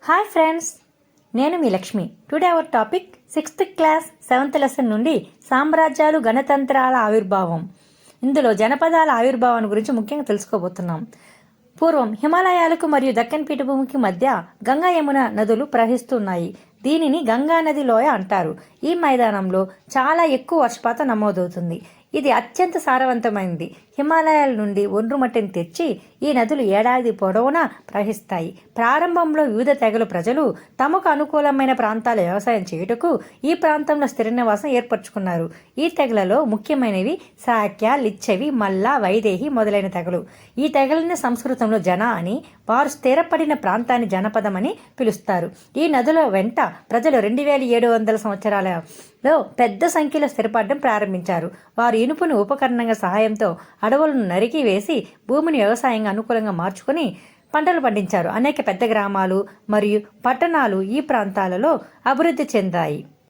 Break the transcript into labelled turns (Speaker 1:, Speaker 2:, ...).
Speaker 1: Hi friends, నేను మీ Lakshmi. Today our topic 6th class 7th lesson నుండి సామ్రాజ్యాలు గణతంత్రాల ఆవిర్భావం. ఇందులో జనపదాల ఆవిర్భావాన్ని గురించి ముఖ్యంగా తెలుసుకోబోతున్నాం. పూర్వం హిమాలయాలకు మరియు దక్కన్ పీఠభూమికి మధ్య గంగా యమున నదులు ప్రవహిస్తున్నాయి. దీనిని గంగా నది లోయ అంటారు. ఈ మైదానంలో చాలా ఎక్కువ వర్షపాతం నమోదవుతుంది. ఇది అత్యంత సారవంతమైనది. హిమాలయాల నుండి ఒండ్రు మట్టిని తెచ్చి ఈ నదులు ఏడాది పొడవునా ప్రవహిస్తాయి. ప్రారంభంలో వివిధ తెగల ప్రజలు తమకు అనుకూలమైన ప్రాంతాల వ్యవసాయం చేయుటకు ఈ ప్రాంతంలో స్థిర నివాసం ఏర్పరచుకున్నారు. ఈ తెగలలో ముఖ్యమైనవి శాక్య, లిచ్ఛవి, మల్ల, వైదేహి మొదలైన తెగలు. ఈ తెగలని సంస్కృతంలో జన అని, వారు స్థిరపడిన ప్రాంతాన్ని జనపదం అని పిలుస్తారు. ఈ నదుల వెంట ప్రజలు 2700 సంవత్సరాలలో పెద్ద సంఖ్యలో స్థిరపడడం ప్రారంభించారు. వారు ఇనుపును ఉపకరణంగా సహాయంతో అడవులను నరికి వేసి భూమిని వ్యవసాయంగా అనుకూలంగా మార్చుకుని పంటలు పండించారు. అనేక పెద్ద గ్రామాలు మరియు పట్టణాలు ఈ ప్రాంతాలలో అభివృద్ధి చెందాయి.